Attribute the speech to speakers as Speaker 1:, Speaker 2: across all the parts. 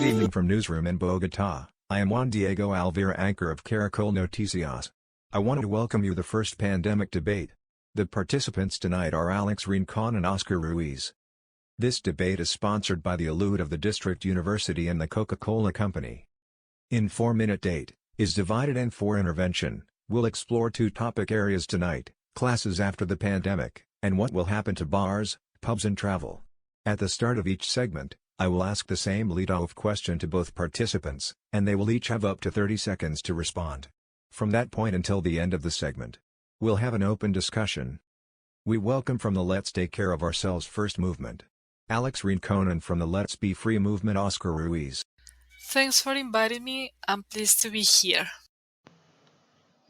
Speaker 1: Good evening from Newsroom in Bogota. I am Juan Diego Alvira, anchor of Caracol Noticias. I want to welcome you to the first pandemic debate. The participants tonight are Alix Rincon and Oscar Ruiz. This debate is sponsored by the Alud of the District University and the Coca-Cola Company. In 4-minute date, is divided in 4 intervention. We'll explore 2 topic areas tonight: classes after the pandemic, and what will happen to bars, pubs and travel. At the start of each segment, I will ask the same lead-off question to both participants, and they will each have up to 30 seconds to respond. From that point until the end of the segment, we'll have an open discussion. We welcome from the Let's Take Care of Ourselves First movement, Alix Rincon, and from the Let's Be Free movement, Oscar Ruiz.
Speaker 2: Thanks for inviting me. I'm pleased to be here.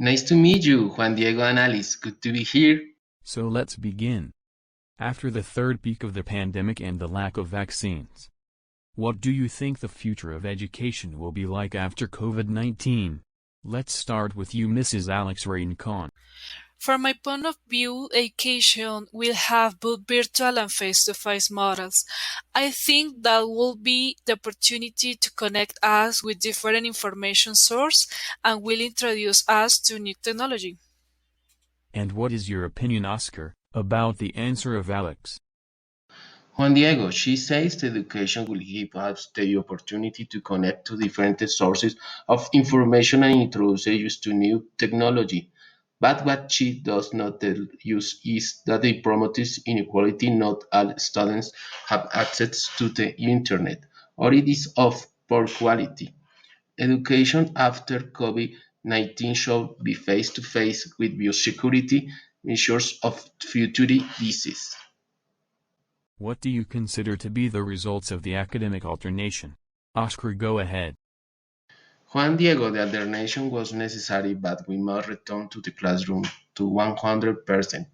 Speaker 3: Nice to meet you, Juan Diego and Alice. Good to be here.
Speaker 4: So let's begin. After the third peak of the pandemic and the lack of vaccines, what do you think the future of education will be like after COVID-19? Let's start with you, Mrs. Alix Rincon.
Speaker 2: From my point of view, education will have both virtual and face-to-face models. I think that will be the opportunity to connect us with different information sources and will introduce us to new technology.
Speaker 4: And what is your opinion, Oscar, about the answer of Alix?
Speaker 3: Juan Diego, she says the education will give us the opportunity to connect to different sources of information and introduce us to new technology. But what she does not use is that it promotes inequality. Not all students have access to the internet, or it is of poor quality. Education after COVID-19 should be face-to-face with biosecurity measures of future disease.
Speaker 4: What do you consider to be the results of the academic alternation? Oscar, go ahead.
Speaker 3: Juan Diego, the alternation was necessary, but we must return to the classroom to 100%.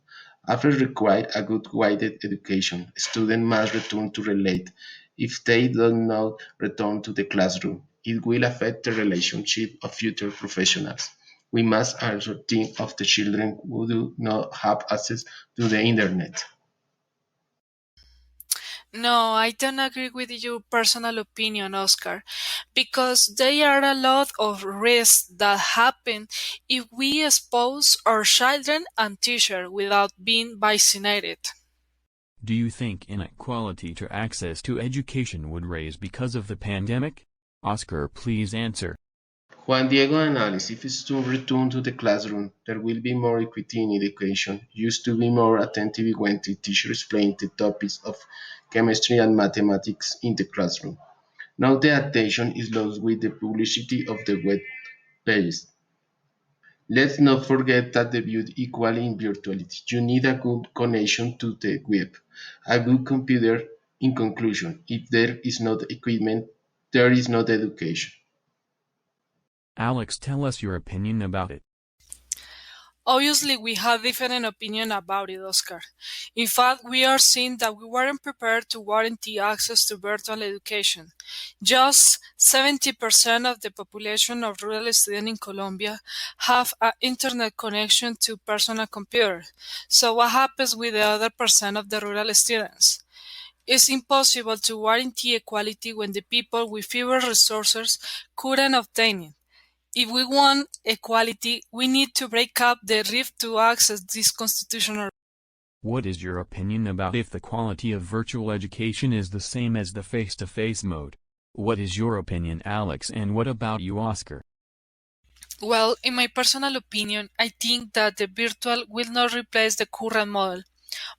Speaker 3: After required a good guided education, students must return to relate. If they do not return to the classroom, it will affect the relationship of future professionals. We must also think of the children who do not have access to the internet.
Speaker 2: No, I don't agree with your personal opinion, Oscar, because there are a lot of risks that happen if we expose our children and teachers without being vaccinated.
Speaker 4: Do you think inequality to access to education would raise because of the pandemic? Oscar, please answer.
Speaker 3: Juan Diego and Alice, if students return to the classroom, there will be more equity in education. Used to be more attentive when the teacher explained the topics of chemistry and mathematics in the classroom. Now the attention is lost with the publicity of the web pages. Let's not forget that the view equally in virtuality. You need a good connection to the web, a good computer. In conclusion, if there is not equipment, there is not education.
Speaker 4: Alix, tell us your opinion about it.
Speaker 2: Obviously, we have different opinion about it, Oscar. In fact, we are seeing that we weren't prepared to guarantee access to virtual education. Just 70% of the population of rural students in Colombia have an internet connection to personal computer. So what happens with the other percent of the rural students? It's impossible to guarantee equality when the people with fewer resources couldn't obtain it. If we want equality, we need to break up the rift to access this constitutional.
Speaker 4: What is your opinion about if the quality of virtual education is the same as the face-to-face mode? What is your opinion, Alix, and what about you, Oscar?
Speaker 2: Well, in my personal opinion, I think that the virtual will not replace the current model.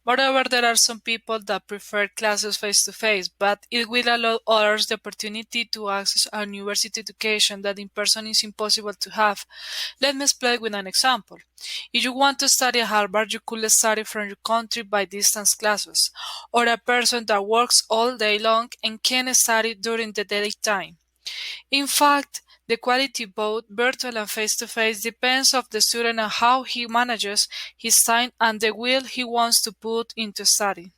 Speaker 2: Moreover, there are some people that prefer classes face-to-face, but it will allow others the opportunity to access a university education that in person is impossible to have. Let me explain with an example. If you want to study at Harvard, you could study from your country by distance classes, or a person that works all day long and can study during the daytime. In fact, the quality both virtual and face-to-face depends of the student and how he manages his time and the will he wants to put into study.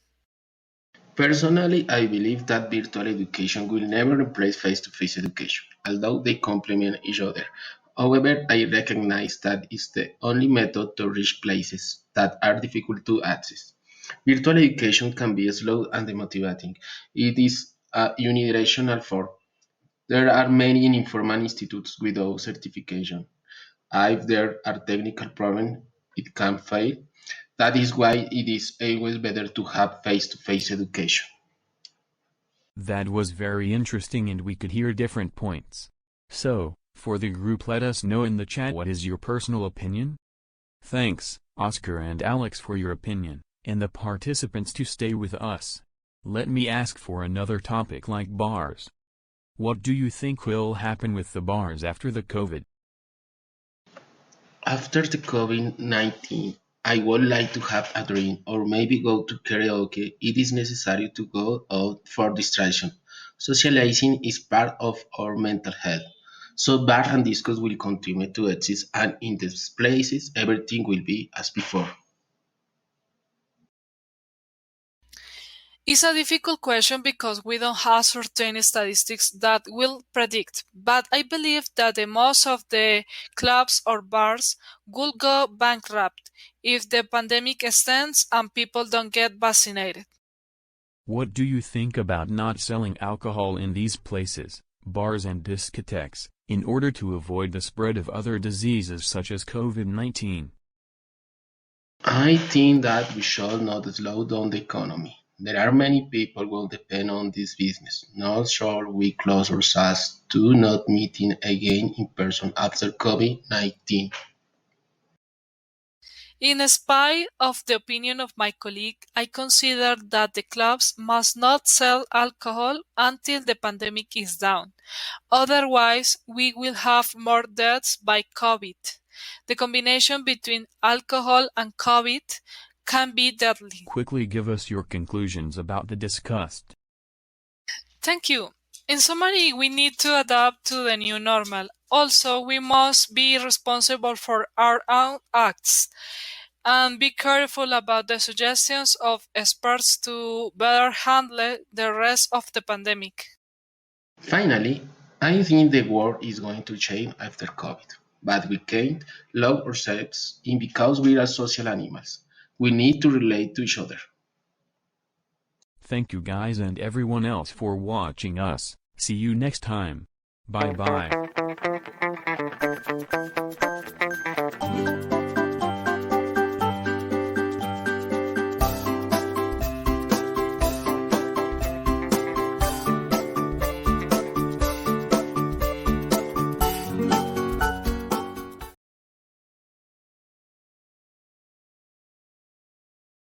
Speaker 3: Personally, I believe that virtual education will never replace face-to-face education, although they complement each other. However, I recognize that it's the only method to reach places that are difficult to access. Virtual education can be slow and demotivating. It is a unidirectional form. There are many informal institutes without certification. If there are technical problems, it can fail. That is why it is always better to have face-to-face education.
Speaker 4: That was very interesting and we could hear different points. So, for the group, let us know in the chat what is your personal opinion. Thanks, Oscar and Alex, for your opinion, and the participants to stay with us. Let me ask for another topic like bars. What do you think will happen with the bars after the COVID?
Speaker 3: After the COVID-19, I would like to have a drink or maybe go to karaoke. It is necessary to go out for distraction. Socializing is part of our mental health. So bars and discos will continue to exist, and in these places everything will be as before.
Speaker 2: It's a difficult question because we don't have certain statistics that will predict, but I believe that the most of the clubs or bars will go bankrupt if the pandemic extends and people don't get vaccinated.
Speaker 4: What do you think about not selling alcohol in these places, bars and discotheques, in order to avoid the spread of other diseases such as COVID-19?
Speaker 3: I think that we should not slow down the economy. There are many people who depend on this business. Not sure we close ourselves to not meeting again in person after COVID-19.
Speaker 2: In spite of the opinion of my colleague, I consider that the clubs must not sell alcohol until the pandemic is down. Otherwise, we will have more deaths by COVID. The combination between alcohol and COVID can be deadly.
Speaker 4: Quickly give us your conclusions about the discussed.
Speaker 2: Thank you. In summary, we need to adapt to the new normal. Also, we must be responsible for our own acts and be careful about the suggestions of experts to better handle the rest of the pandemic.
Speaker 3: Finally, I think the world is going to change after COVID, but we can't lock ourselves in because we are social animals. We need to relate to each other.
Speaker 4: Thank you guys and everyone else for watching us. See you next time. Bye bye.